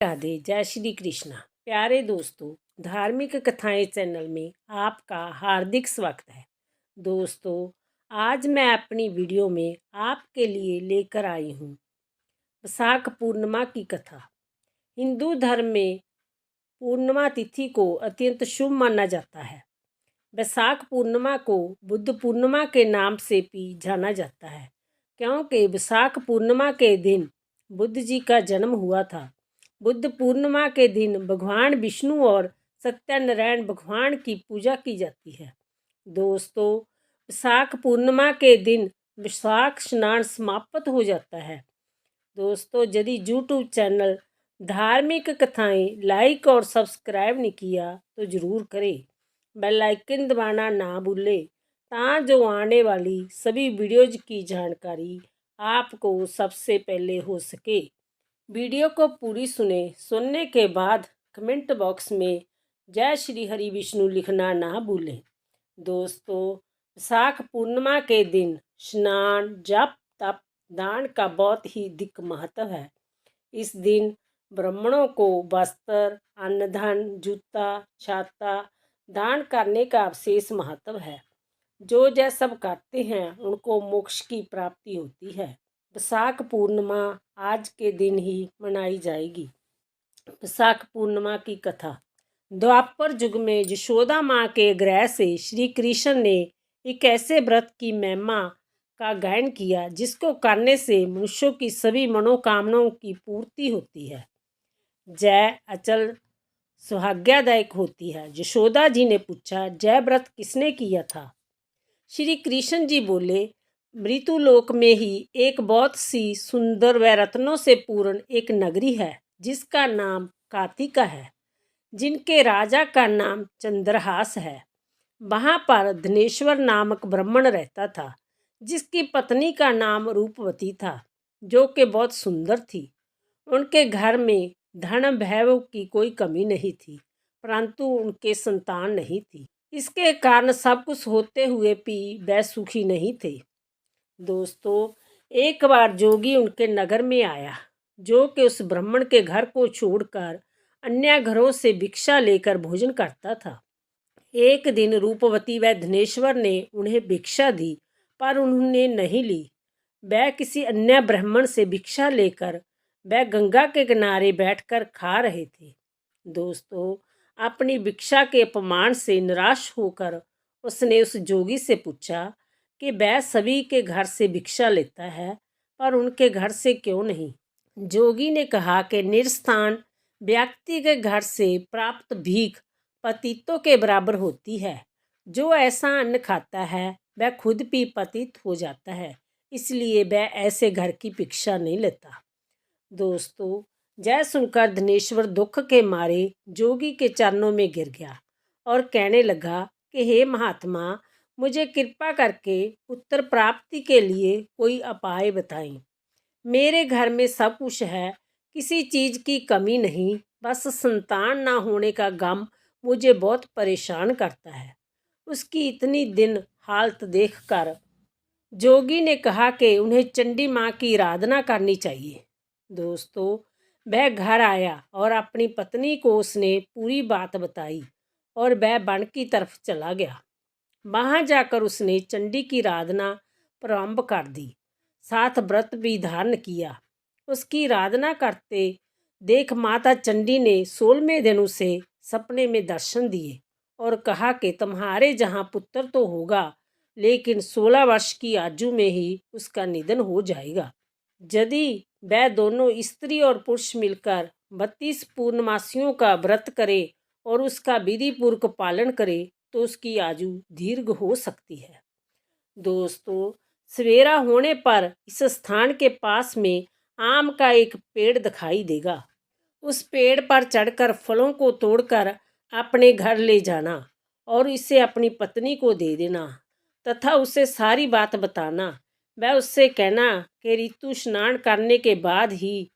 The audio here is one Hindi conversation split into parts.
राधे। जय श्री कृष्णा। प्यारे दोस्तों, धार्मिक कथाएं चैनल में आपका हार्दिक स्वागत है। दोस्तों, आज मैं अपनी वीडियो में आपके लिए लेकर आई हूँ वैशाख पूर्णिमा की कथा। हिंदू धर्म में पूर्णिमा तिथि को अत्यंत शुभ माना जाता है। वैशाख पूर्णिमा को बुद्ध पूर्णिमा के नाम से भी जाना जाता है, क्योंकि वैशाख पूर्णिमा के दिन बुद्ध जी का जन्म हुआ था। बुद्ध पूर्णिमा के दिन भगवान विष्णु और सत्यनारायण भगवान की पूजा की जाती है। दोस्तों, वैशाख पूर्णिमा के दिन वैशाख स्नान समाप्त हो जाता है। दोस्तों, यदि यूट्यूब चैनल धार्मिक कथाएं लाइक और सब्सक्राइब नहीं किया तो ज़रूर करें। बेल आइकन दबाना ना भूलें, जो आने वाली सभी वीडियोज की जानकारी आपको सबसे पहले हो सके। वीडियो को पूरी सुनने के बाद कमेंट बॉक्स में जय श्री हरि विष्णु लिखना ना भूलें। दोस्तों, वैशाख पूर्णिमा के दिन स्नान, जप, तप, दान का बहुत ही अधिक महत्व है। इस दिन ब्राह्मणों को वस्त्र, अन्न धन, जूता, छाता दान करने का विशेष महत्व है। जो यह सब करते हैं उनको मोक्ष की प्राप्ति होती है। वैशाख पूर्णिमा आज के दिन ही मनाई जाएगी। वैशाख पूर्णिमा की कथा। द्वापर युग में यशोदा माँ के आग्रह से श्री कृष्ण ने एक ऐसे व्रत की महिमा का गायन किया जिसको करने से मनुष्यों की सभी मनोकामनाओं की पूर्ति होती है। जय अचल सौभाग्यदायक होती है। यशोदा जी ने पूछा, जय व्रत किसने किया था? श्री कृष्ण जी बोले, मृत्युलोक में ही एक बहुत सी सुंदर व रत्नों से पूर्ण एक नगरी है जिसका नाम कातिका है, जिनके राजा का नाम चंद्रहास है। वहाँ पर धनेश्वर नामक ब्राह्मण रहता था, जिसकी पत्नी का नाम रूपवती था, जो कि बहुत सुंदर थी। उनके घर में धन वैभव की कोई कमी नहीं थी, परंतु उनके संतान नहीं थी। इसके कारण सब कुछ होते हुए भी वह सुखी नहीं थे। दोस्तों, एक बार जोगी उनके नगर में आया, जो कि उस ब्राह्मण के घर को छोड़कर अन्य घरों से भिक्षा लेकर भोजन करता था। एक दिन रूपवती व धनेश्वर ने उन्हें भिक्षा दी, पर उन्होंने नहीं ली। वह किसी अन्य ब्राह्मण से भिक्षा लेकर वह गंगा के किनारे बैठकर खा रहे थे। दोस्तों, अपनी भिक्षा के अपमान से निराश होकर उसने उस जोगी से पूछा कि वह सभी के घर से भिक्षा लेता है, पर उनके घर से क्यों नहीं? जोगी ने कहा कि निरस्थान व्यक्ति के घर से प्राप्त भीख पतितों के बराबर होती है। जो ऐसा अन्न खाता है वह खुद भी पतित हो जाता है, इसलिए वह ऐसे घर की भिक्षा नहीं लेता। दोस्तों, जय सुनकर धनेश्वर दुख के मारे जोगी के चरणों में गिर गया और कहने लगा कि हे महात्मा, मुझे कृपा करके पुत्र प्राप्ति के लिए कोई उपाय बताएं। मेरे घर में सब कुछ है, किसी चीज़ की कमी नहीं, बस संतान ना होने का गम मुझे बहुत परेशान करता है। उसकी इतनी दिन हालत देखकर जोगी ने कहा कि उन्हें चंडी माँ की आराधना करनी चाहिए। दोस्तों, वह घर आया और अपनी पत्नी को उसने पूरी बात बताई और वह वन की तरफ चला गया। वहाँ जाकर उसने चंडी की आराधना प्रारंभ कर दी, साथ व्रत भी धारण किया। उसकी आराधना करते देख माता चंडी ने 16वें दिन उसे सपने में दर्शन दिए और कहा कि तुम्हारे जहाँ पुत्र तो होगा, लेकिन 16 वर्ष की आयु में ही उसका निधन हो जाएगा। यदि वह दोनों स्त्री और पुरुष मिलकर 32 पूर्णमासियों का व्रत करे और उसका विधि पूर्वक पालन करे तो उसकी आयु दीर्घ हो सकती है। दोस्तों, सवेरा होने पर इस स्थान के पास में आम का एक पेड़ दिखाई देगा। उस पेड़ पर चढ़कर फलों को तोड़कर अपने घर ले जाना और इसे अपनी पत्नी को दे देना तथा उसे सारी बात बताना। वह उससे कहना कि ऋतु स्नान करने के बाद ही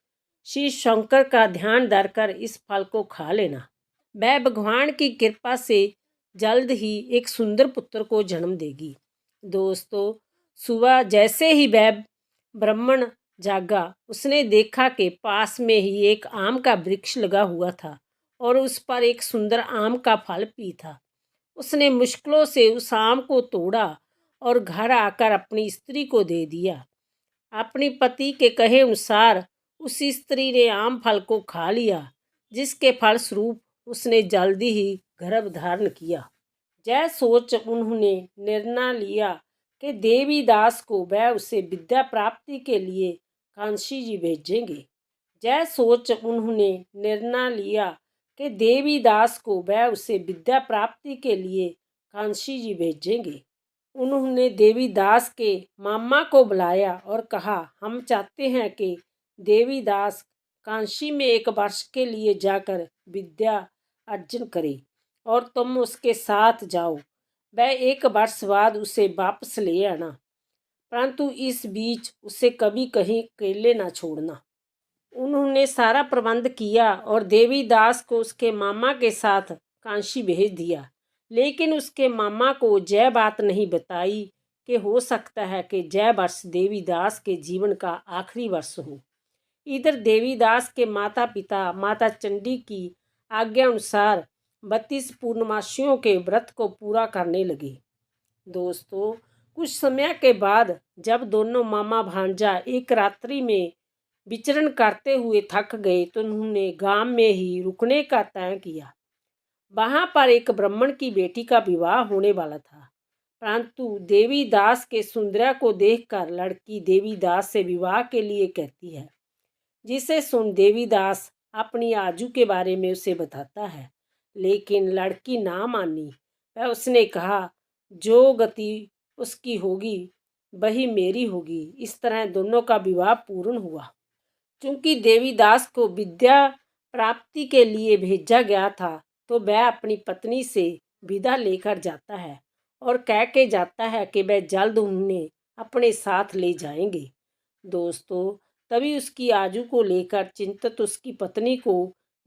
श्री शंकर का ध्यान धरकर इस फल को खा लेना। वह भगवान की कृपा से जल्द ही एक सुंदर पुत्र को जन्म देगी। दोस्तों, सुबह जैसे ही वह ब्राह्मण जागा, उसने देखा कि पास में ही एक आम का वृक्ष लगा हुआ था और उस पर एक सुंदर आम का फल भी था। उसने मुश्किलों से उस आम को तोड़ा और घर आकर अपनी स्त्री को दे दिया। अपनी पति के कहे अनुसार उस स्त्री ने आम फल को खा लिया, जिसके फलस्वरूप उसने जल्दी ही गर्भ धारण किया। यह सोच उन्होंने निर्णय लिया कि देवीदास को वह उसे विद्या प्राप्ति के लिए कांशी जी भेजेंगे। यह सोच उन्होंने निर्णय लिया कि देवीदास को वह उसे विद्या प्राप्ति के लिए कांशी जी भेजेंगे। उन्होंने देवीदास के मामा को बुलाया और कहा, हम चाहते हैं कि देवीदास कांशी में 1 वर्ष के लिए जाकर विद्या अर्जन करे और तुम उसके साथ जाओ। वह 1 वर्ष बाद उसे वापस ले आना, परंतु इस बीच उसे कभी कहीं अकेले ना छोड़ना। उन्होंने सारा प्रबंध किया और देवीदास को उसके मामा के साथ कांशी भेज दिया, लेकिन उसके मामा को यह बात नहीं बताई कि हो सकता है कि यह वर्ष देवीदास के जीवन का आखिरी वर्ष हो। इधर देवीदास के माता पिता माता चंडी की आज्ञा अनुसार 32 पूर्णमासियों के व्रत को पूरा करने लगे। दोस्तों, कुछ समय के बाद जब दोनों मामा भांजा एक रात्रि में विचरण करते हुए थक गए तो उन्होंने गांव में ही रुकने का तय किया। वहां पर एक ब्राह्मण की बेटी का विवाह होने वाला था, परंतु देवीदास के सौंदर्य को देखकर लड़की देवीदास से विवाह के लिए कहती है, जिसे सुन देवीदास अपनी आजू के बारे में उसे बताता है, लेकिन लड़की ना मानी। वह उसने कहा, जो गति उसकी होगी वही मेरी होगी। इस तरह दोनों का विवाह पूर्ण हुआ। क्योंकि देवीदास को विद्या प्राप्ति के लिए भेजा गया था, तो वह अपनी पत्नी से विदा लेकर जाता है और कह के जाता है कि वह जल्द उन्हें अपने साथ ले जाएंगे। दोस्तों, तभी उसकी आजू को लेकर चिंतित उसकी पत्नी को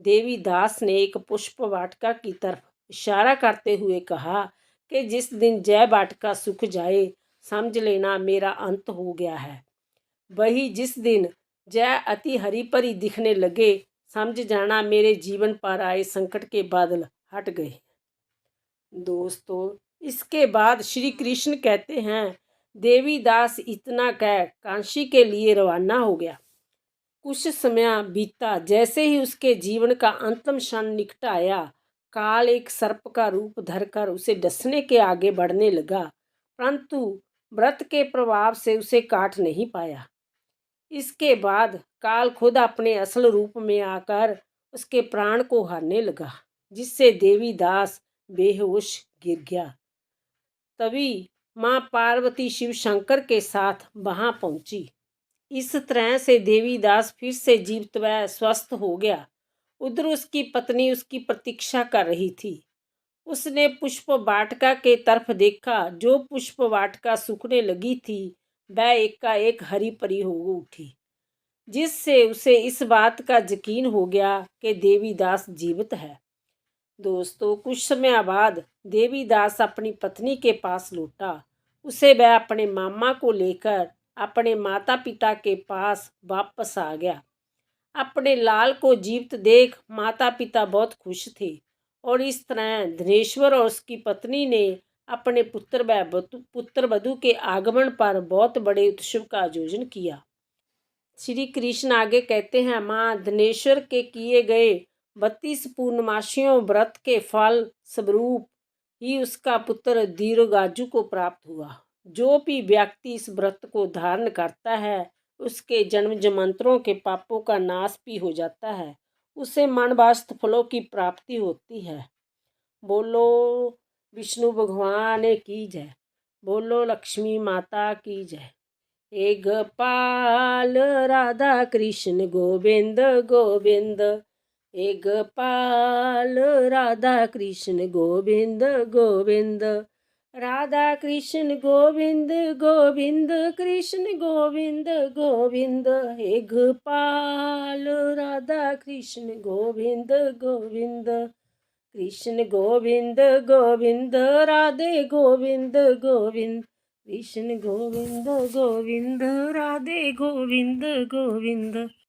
देवीदास ने एक पुष्प वाटिका की तरफ इशारा करते हुए कहा कि जिस दिन जय वाटिका सूख जाए, समझ लेना मेरा अंत हो गया है। वही जिस दिन जय अति हरी भरी दिखने लगे, समझ जाना मेरे जीवन पर आए संकट के बादल हट गए। दोस्तों, इसके बाद श्री कृष्ण कहते हैं, देवीदास इतना कह कांशी के लिए रवाना हो गया। कुछ समय बीता, जैसे ही उसके जीवन का अंतिम क्षण निकट आया, काल एक सर्प का रूप धरकर उसे डसने के आगे बढ़ने लगा, परंतु व्रत के प्रभाव से उसे काट नहीं पाया। इसके बाद काल खुद अपने असल रूप में आकर उसके प्राण को हारने लगा, जिससे देवीदास बेहोश गिर गया। तभी माँ पार्वती शिव शंकर के साथ वहां पहुंची। इस तरह से देवीदास फिर से जीवित व स्वस्थ हो गया। उधर उसकी पत्नी उसकी प्रतीक्षा कर रही थी। उसने पुष्प वाटिका के तरफ देखा। जो पुष्प वाटिका सूखने लगी थी, वह एकाएक हरी भरी हो उठी, जिससे उसे इस बात का यकीन हो गया कि देवीदास जीवित है। दोस्तों, कुछ समय बाद देवीदास अपनी पत्नी के पास लौटा। उसे वह अपने मामा को लेकर अपने माता पिता के पास वापस आ गया। अपने लाल को जीवित देख माता पिता बहुत खुश थे और इस तरह धनेश्वर और उसकी पत्नी ने अपने पुत्र वधू के आगमन पर बहुत बड़े उत्सव का आयोजन किया। श्री कृष्ण आगे कहते हैं, माँ धनेश्वर के किए गए 32 पूर्णमासियों व्रत के फल स्वरूप ही उसका पुत्र दीर्घायु को प्राप्त हुआ। जो भी व्यक्ति इस व्रत को धारण करता है, उसके जन्म जन्मांतरों के पापों का नाश भी हो जाता है। उसे मनवांछित फलों की प्राप्ति होती है। बोलो विष्णु भगवान की जय। बोलो लक्ष्मी माता की जय। हे गोपाल राधा कृष्ण गोविंद गोविंद। हे गोपाल राधा कृष्ण गोविंद गोविंद। राधा कृष्ण गोविंद गोविंद कृष्ण गोविंद गोविंद। हे गोपाल राधा कृष्ण गोविंद गोविंद। कृष्ण गोविंद गोविंद राधे गोविंद गोविंद। कृष्ण गोविंद गोविंद राधे गोविंद गोविंद।